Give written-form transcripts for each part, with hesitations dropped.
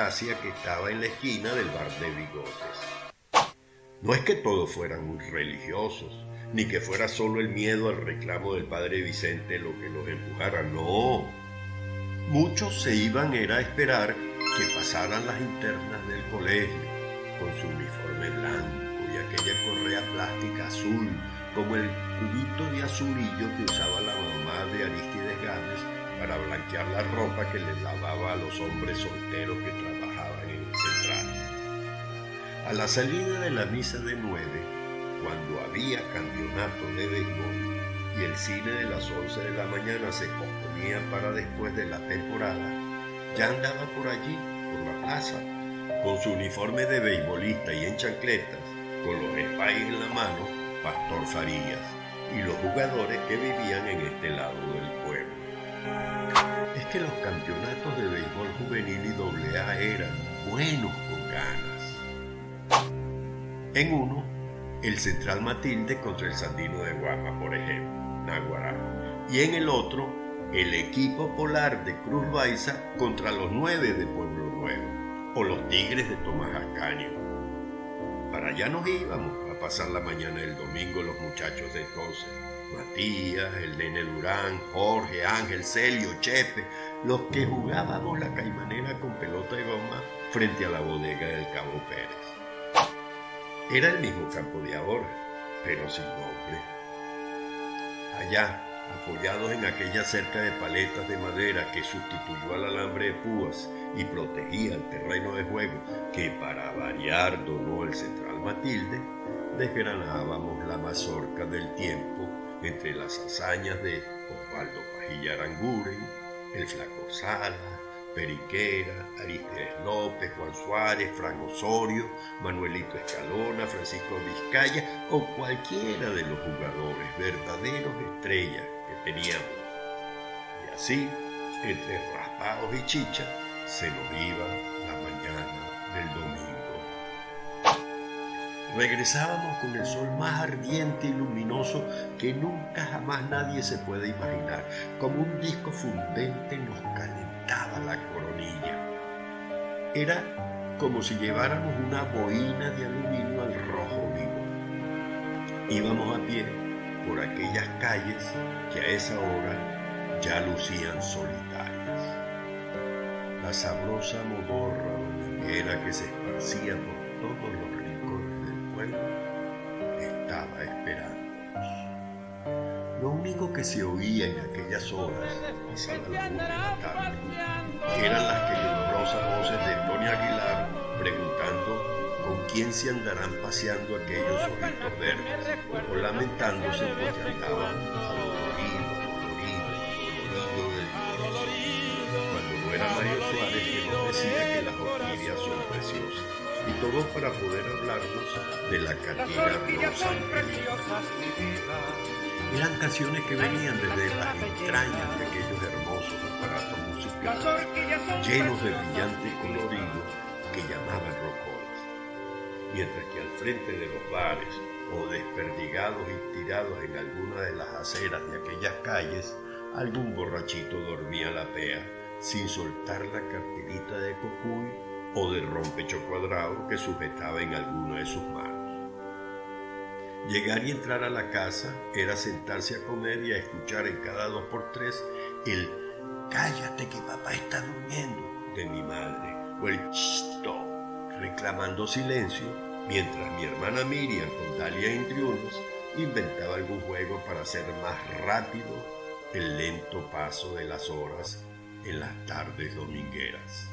Acacia que estaba en la esquina del bar de Bigotes. No es que todos fueran muy religiosos, ni que fuera solo el miedo al reclamo del padre Vicente lo que los empujara, no. Muchos se iban era a esperar que pasaran las internas del colegio con su uniforme blanco y aquella correa plástica azul, como el cubito de azulillo que usaba la mamá de Arístides Gámez para blanquear la ropa que les lavaba a los hombres solteros que trabajaban en el central. A la salida de la misa de 9, cuando había campeonato de béisbol y el cine de las 11 de la mañana se posponía para después de la temporada, ya andaba por allí, por la plaza, con su uniforme de beisbolista y en chancletas, con los sprays en la mano, Pastor Farías y los jugadores que vivían en este lado del pueblo. Es que los campeonatos de béisbol juvenil y AA eran buenos con ganas. En uno, el Central Matilde contra el Sandino de Guama, por ejemplo, Naguará. Y en el otro, el equipo polar de Cruz Baiza contra los 9 de Pueblo Nuevo, o los Tigres de Tomás Ascanio. Para allá nos íbamos a pasar la mañana del domingo los muchachos de entonces. Matías, el nene Durán, Jorge, Ángel, Celio, Chepe, los que jugábamos la caimanera con pelota de goma frente a la bodega del Cabo Pérez. Era el mismo campo de ahora, pero sin nombre. Allá, apoyados en aquella cerca de paletas de madera que sustituyó al alambre de púas y protegía el terreno de juego que para variar donó el Central Matilde, desgranábamos la mazorca del tiempo entre las hazañas de Osvaldo Pajilla Aranguren, el Flaco Sala, Periquera, Arístides López, Juan Suárez, Fran Osorio, Manuelito Escalona, Francisco Vizcaya o cualquiera de los jugadores verdaderos estrellas que teníamos. Y así, entre raspados y chicha, se nos iba la mañana del domingo. Regresábamos con el sol más ardiente y luminoso que nunca jamás nadie se puede imaginar. Como un disco fundente nos calentaba la coronilla. Era como si lleváramos una boina de aluminio al rojo vivo. Íbamos a pie por aquellas calles que a esa hora ya lucían solitarias. La sabrosa modorra dominguera que se esparcía por todos los rincones del pueblo estaba esperándonos. Lo único que se oía en aquellas horas, pasada la 1 de la tarde, eran las querellosas voces de Antonio Aguilar preguntando con quién se andarán paseando aquellos ojitos verdes o lamentándose porque andaban doloridos del cuando no era Mario Suárez que nos decía que las orquídeas son preciosas y todo para poder hablarnos de la catira rosa. Eran canciones que venían desde las entrañas de aquellos hermosos aparatos musicales, llenos de brillante colorido que llamaban rocolas. Mientras que al frente de los bares, o desperdigados y tirados en alguna de las aceras de aquellas calles, algún borrachito dormía la pea, sin soltar la carterita de cocuy o de rompecho cuadrado que sujetaba en alguna de sus manos. Llegar y entrar a la casa era sentarse a comer y a escuchar en cada 2x3 el «cállate que papá está durmiendo» de mi madre, o el «chsto» reclamando silencio, mientras mi hermana Miriam con Dalia Indriunas inventaba algún juego para hacer más rápido el lento paso de las horas en las tardes domingueras.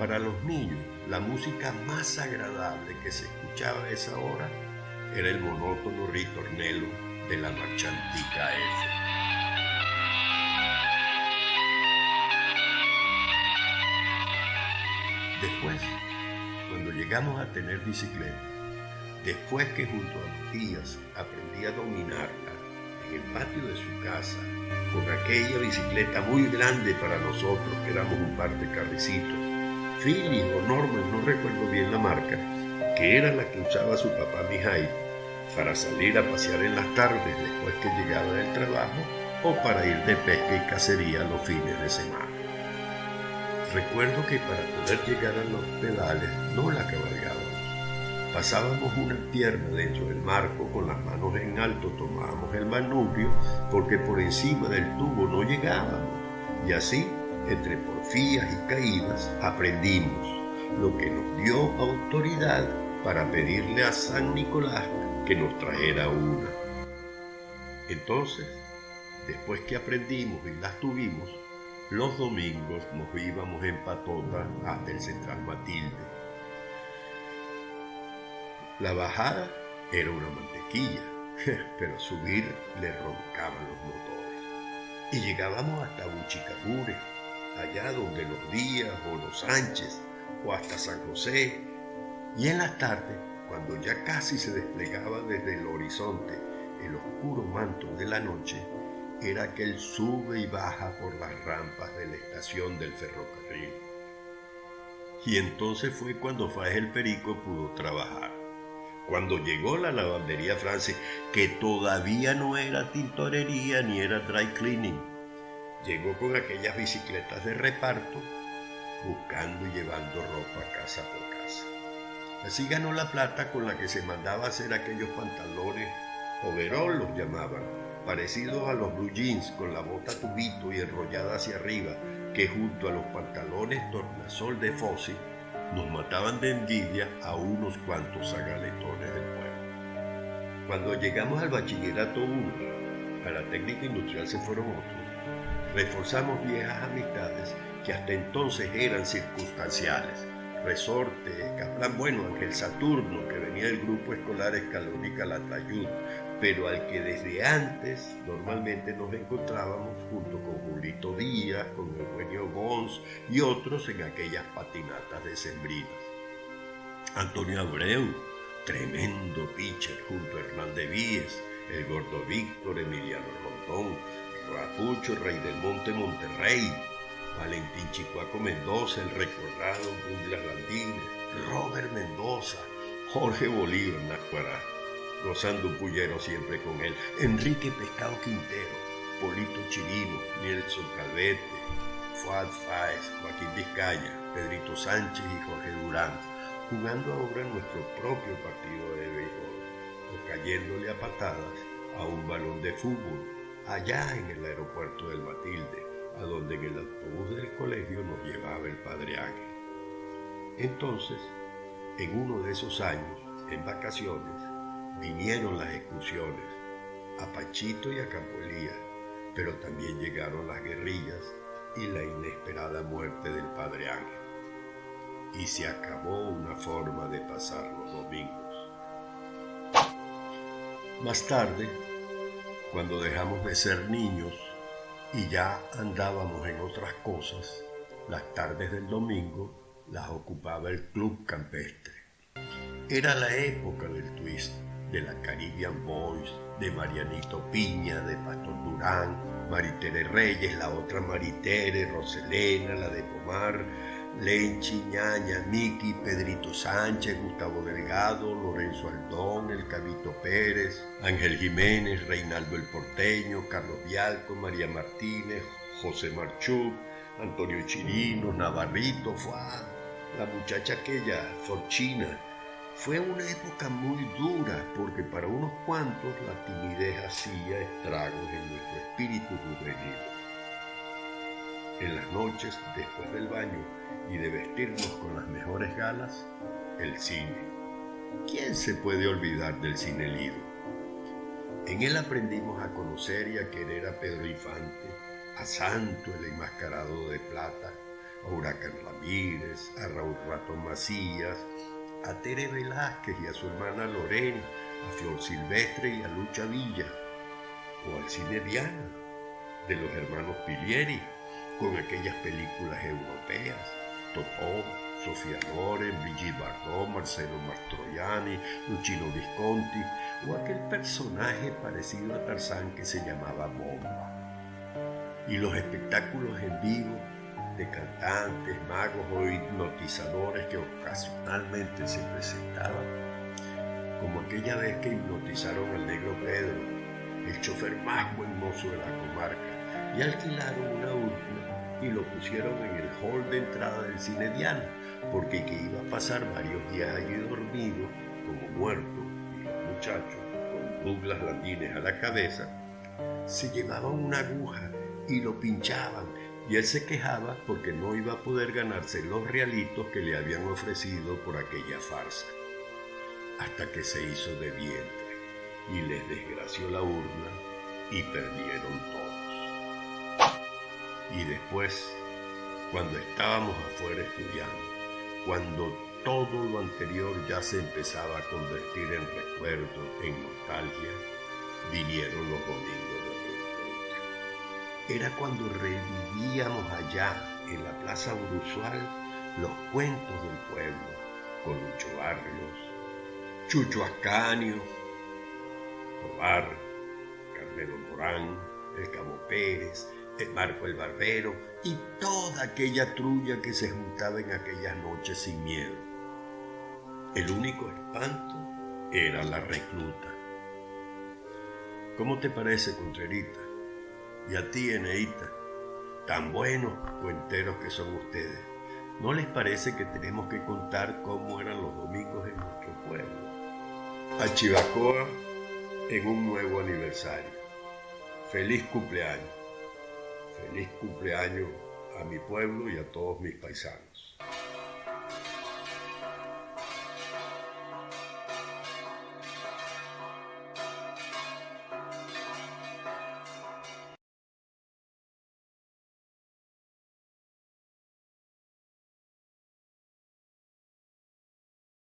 Para los niños, la música más agradable que se escuchaba a esa hora era el monótono ritornelo de la marchantica F. Después, cuando llegamos a tener bicicleta, después que junto a Matías aprendí a dominarla en el patio de su casa, con aquella bicicleta muy grande para nosotros, que éramos un par de carricitos, Philly o Norman, no recuerdo bien la marca, que era la que usaba su papá Mijail para salir a pasear en las tardes después que llegaba del trabajo o para ir de pesca y cacería los fines de semana. Recuerdo que para poder llegar a los pedales no la cabalgábamos. Pasábamos una pierna dentro del marco, con las manos en alto tomábamos el manubrio porque por encima del tubo no llegábamos. Y así, entre porfías y caídas, aprendimos, lo que nos dio autoridad para pedirle a San Nicolás que nos trajera una. Entonces, después que aprendimos y las tuvimos, los domingos nos íbamos en patota hasta el Central Matilde. La bajada era una mantequilla, pero subir le roncaban los motores. Y llegábamos hasta Buchicabure, allá donde los Díaz o los Sánchez, o hasta San José. Y en las tardes, cuando ya casi se desplegaba desde el horizonte el oscuro manto de la noche, era aquel sube y baja por las rampas de la estación del ferrocarril. Y entonces fue cuando Faes el Perico pudo trabajar. Cuando llegó la lavandería Francis, que todavía no era tintorería ni era dry cleaning, llegó con aquellas bicicletas de reparto, buscando y llevando ropa casa por casa. Así ganó la plata con la que se mandaba a hacer aquellos pantalones, overol los llamaban, parecidos a los blue jeans, con la bota tubito y enrollada hacia arriba, que junto a los pantalones tornasol de Fossi nos mataban de envidia a unos cuantos zagaletones del pueblo. Cuando llegamos al bachillerato 1, a la técnica industrial se fueron otros. Reforzamos viejas amistades que hasta entonces eran circunstanciales. Resorte, Caplan, bueno, Ángel Saturno, que venía del grupo escolar Escalón y Calatayud, pero al que desde antes normalmente nos encontrábamos junto con Julito Díaz, con Eugenio Gons y otros en aquellas patinatas decembrinas. Antonio Abreu, tremendo pitcher junto a Hernán de Víez, el Gordo Víctor, Emiliano Rondón, Rapucho, Rey del Monte, Monterrey, Valentín Chicuaco Mendoza, el recordado Douglas Landines, Robert Mendoza, Jorge Bolívar Nácuara, gozando un pullero siempre con él, Enrique Pescado Quintero, Polito Chirino, Nelson Calvete, Fuad Faes, Joaquín Vizcaya, Pedrito Sánchez y Jorge Durán, jugando ahora nuestro propio partido de béisbol, o cayéndole a patadas a un balón de fútbol, allá en el aeropuerto del Matilde, a donde en el autobús del colegio nos llevaba el Padre Ángel. Entonces, en uno de esos años, en vacaciones, vinieron las excursiones a Panchito y a Campo Elías, pero también llegaron las guerrillas y la inesperada muerte del Padre Ángel. Y se acabó una forma de pasar los domingos. Más tarde, cuando dejamos de ser niños y ya andábamos en otras cosas, las tardes del domingo las ocupaba el Club Campestre. Era la época del twist, de la Caribbean Boys, de Marianito Piña, de Pastor Durán, Maritere Reyes, la otra Maritere, Roselena, la de Pomar, Lenchi, Ñaña, Miki, Pedrito Sánchez, Gustavo Delgado, Lorenzo Aldón, El Cabito Pérez, Ángel Jiménez, Reinaldo el Porteño, Carlos Vialco, María Martínez, José Marchuk, Antonio Chirino, Navarrito, Fuad, la muchacha aquella, Forchina. Fue una época muy dura porque para unos cuantos la timidez hacía estragos en nuestro espíritu juvenil. En las noches, después del baño y de vestirnos con las mejores galas, el cine. ¿Quién se puede olvidar del Cine Lido? En él aprendimos a conocer y a querer a Pedro Infante, a Santo el enmascarado de plata, a Huracán Ramírez, a Raúl Ratón Macías, a Tere Velázquez y a su hermana Lorena, a Flor Silvestre y a Lucha Villa, o al cine Diana, de los hermanos Pilieri, con aquellas películas europeas, Totó, Sofía Loren, Brigitte Bardot, Marcelo Mastroianni, Luchino Visconti, o aquel personaje parecido a Tarzán que se llamaba Bomba. Y los espectáculos en vivo de cantantes, magos o hipnotizadores que ocasionalmente se presentaban, como aquella vez que hipnotizaron al negro Pedro, el chofer más buen mozo de la comarca, y alquilaron una última y lo pusieron en el hall de entrada del cine Diana, porque que iba a pasar varios días allí dormido, como muerto, y los muchachos, con Douglas Landines a la cabeza, se llevaban una aguja y lo pinchaban, y él se quejaba porque no iba a poder ganarse los realitos que le habían ofrecido por aquella farsa, hasta que se hizo de vientre y les desgració la urna y perdieron todos. Y después, cuando estábamos afuera estudiando, cuando todo lo anterior ya se empezaba a convertir en recuerdo, en nostalgia, vinieron los domingos de reencuentro. Era cuando revivíamos allá, en la Plaza Brusual, los cuentos del pueblo, con Lucho Barrios, Chucho Ascanio, Tobar, Carmelo Morán, el Cabo Pérez, el Marco el Barbero y toda aquella trulla que se juntaba en aquellas noches sin miedo. El único espanto era la recluta. ¿Cómo te parece, Contrerita? Y a ti, Eneita, tan buenos cuenteros que son ustedes, ¿no les parece que tenemos que contar cómo eran los domingos en nuestro pueblo? A Chivacoa en un nuevo aniversario. Feliz cumpleaños. Feliz cumpleaños a mi pueblo y a todos mis paisanos.